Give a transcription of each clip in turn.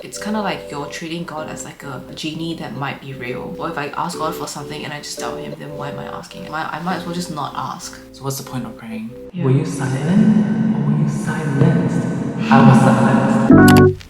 It's kind of like you're treating God as like a genie that might be real. Or if I ask God for something and I just doubt him, then why am I asking? I might as well just not ask. So what's the point of praying? Yeah. Were you silent or were you silenced? I was silenced.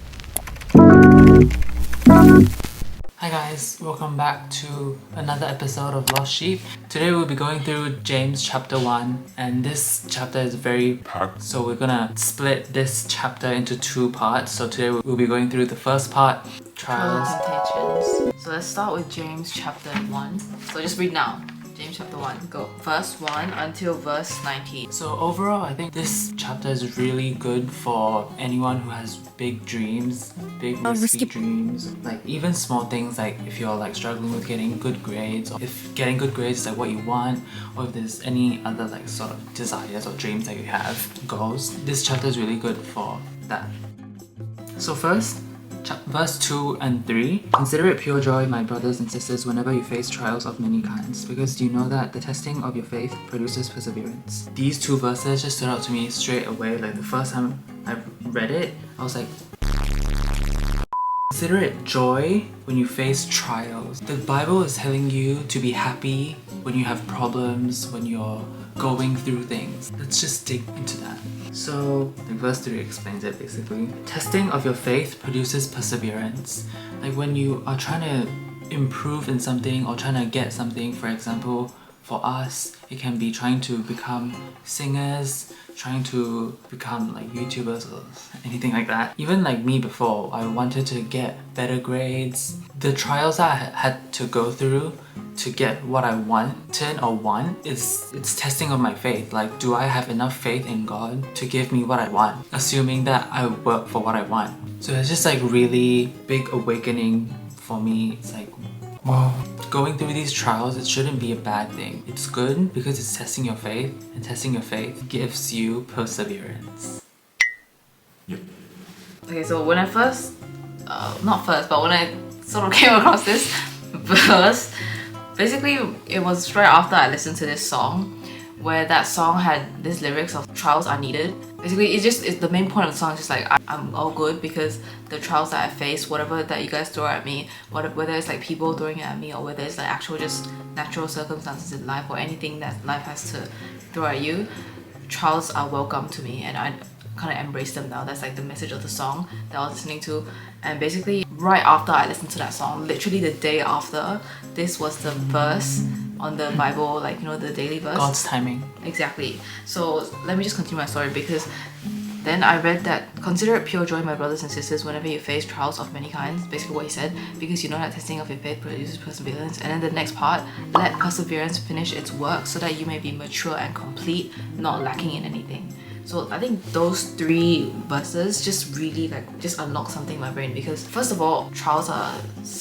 Hi guys, welcome back to another episode of Lost Sheep. Today we'll be going through James chapter 1, and this chapter is very packed, so we're gonna split this chapter into two parts. So today we'll be going through the first part, trials. Temptations. So let's start with James chapter 1. So just read now. James chapter 1, go. Verse 1 until verse 19. So overall, I think this chapter is really good for anyone who has big dreams, big risky dreams. Like even small things, like if you're like struggling with getting good grades, or if getting good grades is like what you want, or if there's any other like sort of desires or dreams that you have, goals, this chapter is really good for that. So first, verse 2 and 3. Consider it pure joy, my brothers and sisters, whenever you face trials of many kinds, because you know that the testing of your faith produces perseverance. These two verses just stood out to me straight away. Like the first time I read it, I was like, consider it joy when you face trials. The Bible is telling you to be happy when you have problems, when you're going through things. Let's just dig into that. So, like verse 3 explains it basically. Testing of your faith produces perseverance. Like when you are trying to improve in something or trying to get something, for example, for us, it can be trying to become singers, trying to become like YouTubers or anything like that. Even like me before, I wanted to get better grades. The trials that I had to go through to get what I wanted or want, it's testing of my faith. Like, do I have enough faith in God to give me what I want? Assuming that I work for what I want. So it's just like really big awakening for me. It's like, wow. Going through these trials, it shouldn't be a bad thing. It's good because it's testing your faith, and testing your faith gives you perseverance. Yep. Okay, so when I first, not first, but when I sort of came across this verse, basically it was right after I listened to this song, where that song had this lyrics of trials are needed. Basically, it's the main point of the song is just like, I'm all good because the trials that I face, whatever that you guys throw at me, whether it's like people throwing it at me or whether it's like actual just natural circumstances in life or anything that life has to throw at you, trials are welcome to me and I kind of embrace them now. That's like the message of the song that I was listening to. And basically, right after I listened to that song, literally the day after, this was the verse on the Bible, like, you know, the daily verse. God's timing. Exactly. So let me just continue my story, because then I read that consider it pure joy, my brothers and sisters, whenever you face trials of many kinds. Basically what he said, because you know that testing of your faith produces perseverance. And then the next part, let perseverance finish its work so that you may be mature and complete, not lacking in anything. So I think those three verses just really just unlock something in my brain, because first of all, trials are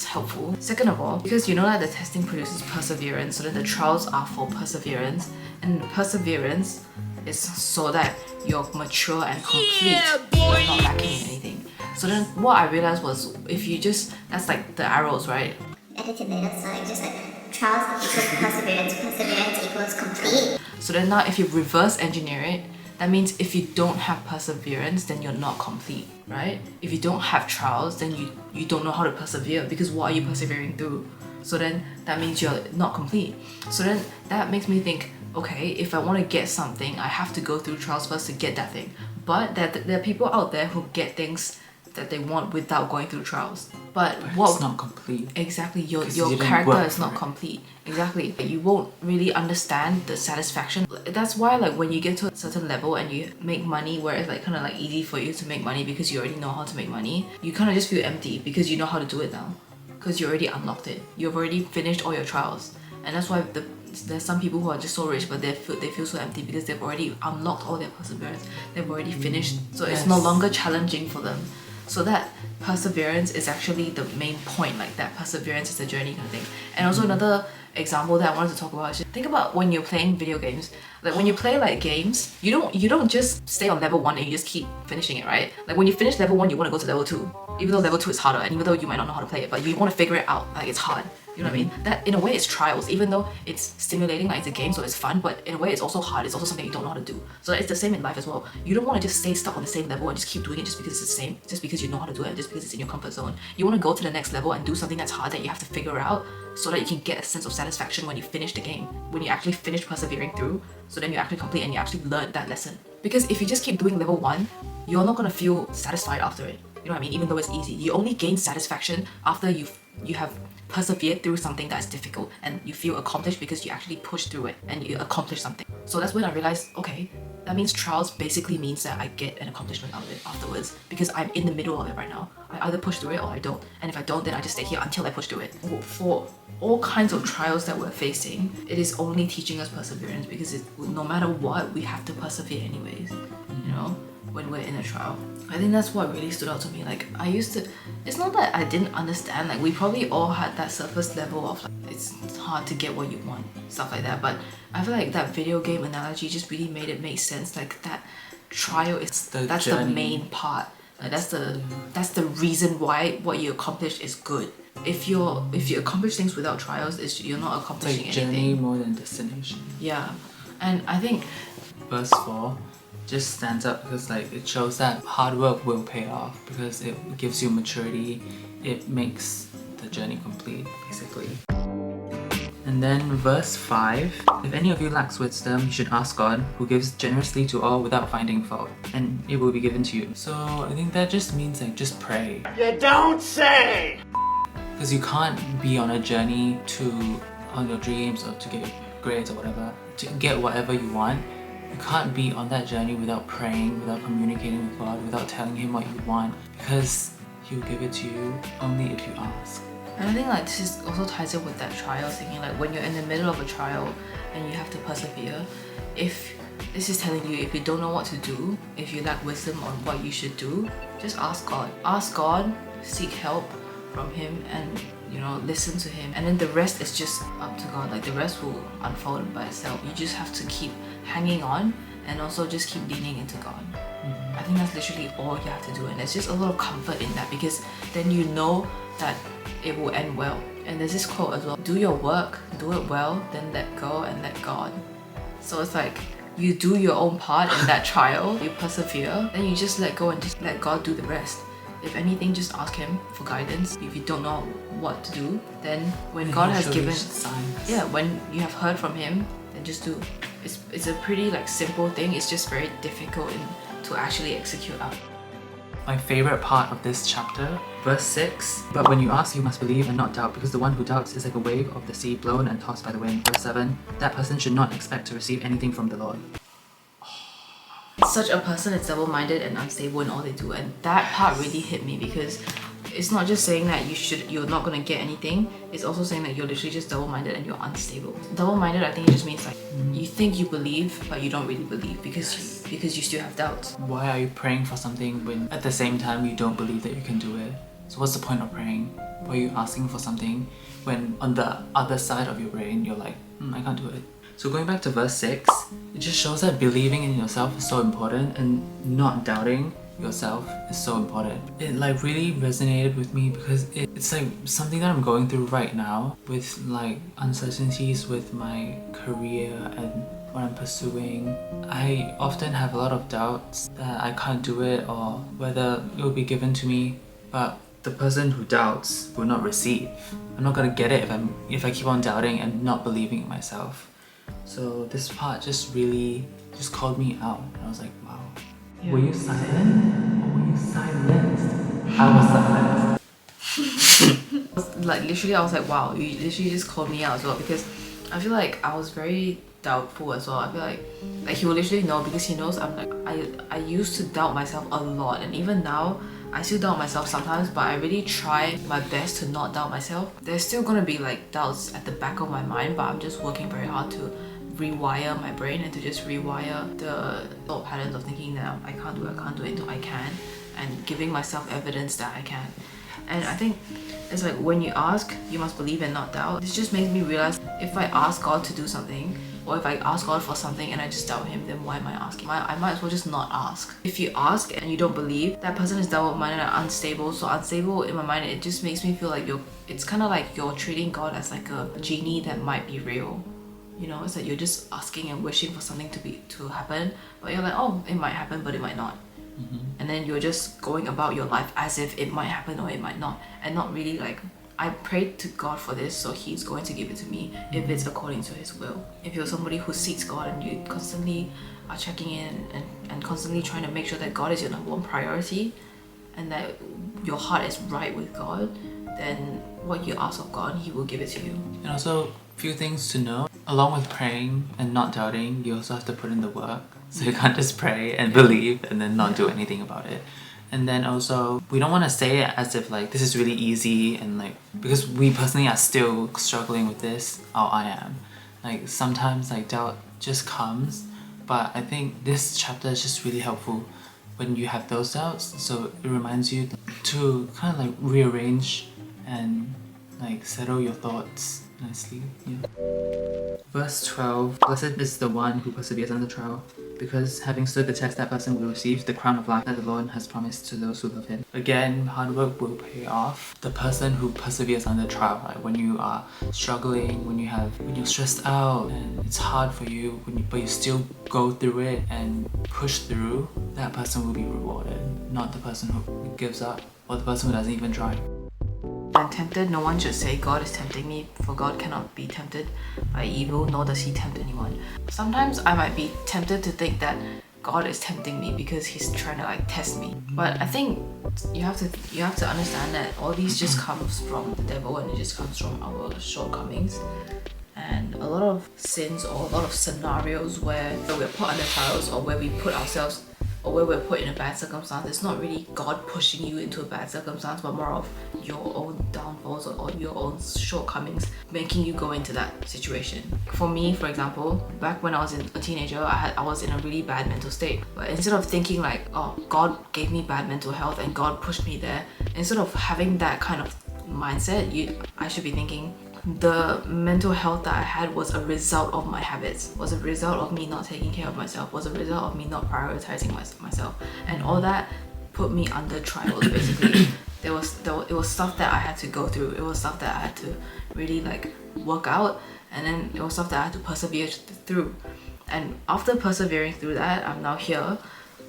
helpful. Second of all, because you know that the testing produces perseverance, so then the trials are for perseverance, and perseverance is so that you're mature and complete, you're not lacking in anything. So then what I realized was, if you just, that's like the arrows, right? Edited later, so it's just like trials equals perseverance, perseverance equals complete. So then now if you reverse engineer it, that means if you don't have perseverance, then you're not complete, right? If you don't have trials, then you don't know how to persevere, because what are you persevering through? So then that means you're not complete. So then that makes me think, okay, if I want to get something, I have to go through trials first to get that thing. But there are people out there who get things that they want without going through trials. But what, it's not complete. Exactly, your character is not complete. Exactly. You won't really understand the satisfaction. That's why like when you get to a certain level and you make money, where it's like kind of like easy for you to make money because you already know how to make money, you kind of just feel empty because you know how to do it now. Because you already unlocked it. You've already finished all your trials. And that's why there's some people who are just so rich, but they feel so empty because they've already unlocked all their perseverance. They've already finished. So it's no longer challenging for them. So that perseverance is actually the main point, like that perseverance is the journey kind of thing. And also another example that I wanted to talk about is, think about when you're playing video games. Like when you play like games, you don't just stay on level 1 and you just keep finishing it, right? Like when you finish level 1, you want to go to level 2, even though level 2 is harder, and even though you might not know how to play it, but you want to figure it out. Like it's hard, You know what I mean? That in a way it's trials, even though it's stimulating, like it's a game, so it's fun, but in a way it's also hard. It's also something you don't know how to do. So it's the same in life as well. You don't want to just stay stuck on the same level and just keep doing it just because it's the same, just because you know how to do it, just because it's in your comfort zone. You want to go to the next level and do something that's hard that you have to figure out so that you can get a sense of satisfaction when you finish the game, when you actually finish persevering through, so then you actually complete and you actually learn that lesson. Because if you just keep doing level 1, you're not going to feel satisfied after it. You know what I mean? Even though it's easy, you only gain satisfaction after you have persevered through something that's difficult and you feel accomplished because you actually pushed through it and you accomplished something. So that's when I realized, okay, that means trials basically means that I get an accomplishment out of it afterwards because I'm in the middle of it right now. I either push through it or I don't. And if I don't, then I just stay here until I push through it. For all kinds of trials that we're facing, it is only teaching us perseverance because no matter what, we have to persevere anyways, you know, when we're in a trial. I think that's what really stood out to me. Like I used to, it's not that I didn't understand, like we probably all had that surface level of like, it's hard to get what you want, stuff like that, but I feel like that video game analogy just really made it make sense. Like that trial is that's the main part. Like that's the reason why what you accomplish is good. If you accomplish things without trials, you're not accomplishing it's like anything. journey more than destination. Yeah, and I think verse 4 just stands up because like it shows that hard work will pay off because it gives you maturity. It makes the journey complete, basically. And then verse 5, if any of you lacks wisdom, you should ask God, who gives generously to all without finding fault, and it will be given to you. So I think that just means like just pray. You don't say! Because you can't be on a journey on your dreams or to get grades or whatever, to get whatever you want. You can't be on that journey without praying, without communicating with God, without telling Him what you want, because He'll give it to you only if you ask. And I think like this is also ties in with that trial thinking, like when you're in the middle of a trial and you have to persevere, if this is telling you if you don't know what to do, if you lack wisdom on what you should do, just ask God. Ask God, seek help from Him, and you know, listen to Him, and then the rest is just up to God. Like the rest will unfold by itself. You just have to keep hanging on and also just keep leaning into God. I think that's literally all you have to do, and there's just a lot of comfort in that because then you know that it will end well. And there's this quote as well, do your work, do it well, then let go and let God. So it's like you do your own part in that trial, you persevere, then you just let go and just let God do the rest. If anything, just ask Him for guidance. If you don't know what to do, then when God has given signs, when you have heard from Him, then just do. It's a pretty like simple thing. It's just very difficult to actually execute out. My favorite part of this chapter, verse 6, but when you ask, you must believe and not doubt, because the one who doubts is like a wave of the sea blown and tossed by the wind. Verse 7, that person should not expect to receive anything from the Lord. Such a person is double-minded and unstable in all they do, and that part really hit me because it's not just saying that you're not gonna get anything, it's also saying that you're literally just double-minded and you're unstable. Double-minded, I think it just means like you think you believe but you don't really believe because you still have doubts. Why are you praying for something when at the same time you don't believe that you can do it? So what's the point of praying? Why are you asking for something when on the other side of your brain you're like, I can't do it? So going back to verse 6, it just shows that believing in yourself is so important and not doubting yourself is so important. It like really resonated with me because it's like something that I'm going through right now with like uncertainties with my career and what I'm pursuing. I often have a lot of doubts that I can't do it or whether it will be given to me, but the person who doubts will not receive. I'm not gonna get it if I keep on doubting and not believing in myself. So this part just really just called me out and I was like, wow. Yeah. Were you silent or were you silenced? I was silenced. Like literally I was like, wow, you literally just called me out as well because I feel like I was very doubtful as well. I feel like he will literally know because he knows I'm like, I used to doubt myself a lot, and even now I still doubt myself sometimes, but I really try my best to not doubt myself. There's still gonna be like doubts at the back of my mind, but I'm just working very hard to rewire my brain and to just rewire the thought patterns of thinking that I can't do it until I can, and giving myself evidence that I can. And I think it's like when you ask, you must believe and not doubt. This just makes me realize if I ask God to do something, Or if I ask God for something and I just doubt him, then why am I asking? I might as well just not ask. If you ask and you don't believe, that person is double-minded and unstable. So unstable in my mind, it just makes me feel like it's kind of like you're treating God as like a genie that might be real. You know, it's like you're just asking and wishing for something to happen, but you're like, oh, it might happen, but it might not. And then you're just going about your life as if it might happen or it might not, and not really like, I prayed to God for this, so he's going to give it to me if it's according to his will. If you're somebody who seeks God and you constantly are checking in and constantly trying to make sure that God is your number one priority and that your heart is right with God, then what you ask of God, he will give it to you. And also, a few things to know. Along with praying and not doubting, you also have to put in the work. So you can't just pray and believe and then not do anything about it. And then also, we don't want to say it as if like this is really easy and like, because we personally are still struggling with this, or I am. Like sometimes like doubt just comes, but I think this chapter is just really helpful when you have those doubts. So it reminds you to kind of like rearrange and like settle your thoughts nicely. Yeah. Verse 12, blessed is the one who perseveres under trial, because having stood the test, that person will receive the crown of life that the Lord has promised to those who love him. Again, hard work will pay off. The person who perseveres under trial, right? When you are struggling, when you're stressed out and it's hard for you, but you still go through it and push through, that person will be rewarded, not the person who gives up or the person who doesn't even try. When tempted, no one should say, God is tempting me, for God cannot be tempted by evil, nor does he tempt anyone. Sometimes I might be tempted to think that God is tempting me because he's trying to like test me. But I think you have to understand that all these just comes from the devil, and it just comes from our shortcomings. And a lot of sins or a lot of scenarios where we're put under trials, or where we put ourselves, or where we're put in a bad circumstance, it's not really God pushing you into a bad circumstance, but more of your own downfalls or your own shortcomings making you go into that situation. For me, for example, back when I was a teenager, I was in a really bad mental state. But instead of thinking like, oh, God gave me bad mental health and God pushed me there, instead of having that kind of mindset, I should be thinking, the mental health that I had was a result of my habits, was a result of me not taking care of myself, was a result of me not prioritizing myself, and all that put me under trials. Basically, it was stuff that I had to go through. It was stuff that I had to really like work out, and then it was stuff that I had to persevere through. And after persevering through that, I'm now here.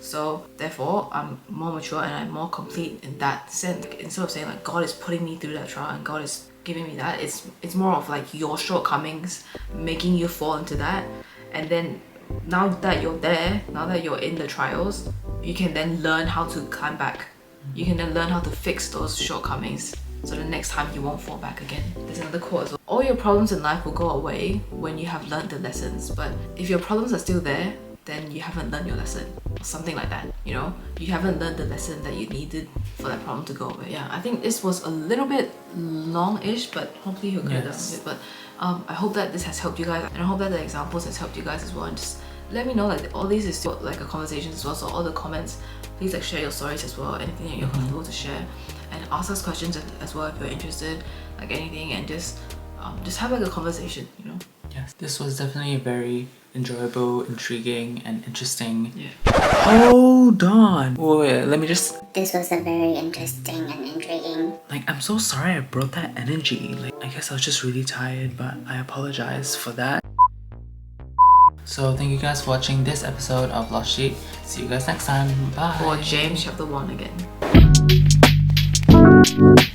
So therefore, I'm more mature and I'm more complete in that sense. Instead of saying like God is putting me through that trial and God is giving me that, it's more of like your shortcomings making you fall into that. And then now that you're there, now that you're in the trials, you can then learn how to climb back. You can then learn how to fix those shortcomings, so the next time you won't fall back again. There's another quote as well. All your problems in life will go away when you have learned the lessons, but if your problems are still there, then you haven't learned your lesson, or something like that, you know? You haven't learned the lesson that you needed for that problem to go away. Yeah, I think this was a little bit long-ish, but hopefully you'll get it. But I hope that this has helped you guys, and I hope that the examples has helped you guys as well. And just let me know, like all these is still like a conversation as well, so all the comments, please like share your stories as well, anything that you're comfortable to share, and ask us questions as well if you're interested, like anything, and just have like a conversation, you know? Yes, this was definitely a very enjoyable, intriguing, and interesting. Yeah. Hold on. Wait, let me just... This was a very interesting and intriguing. Like, I'm so sorry I brought that energy. Like, I guess I was just really tired, but I apologize for that. So thank you guys for watching this episode of Lost Sheep. See you guys next time. Bye. For James chapter 1 again.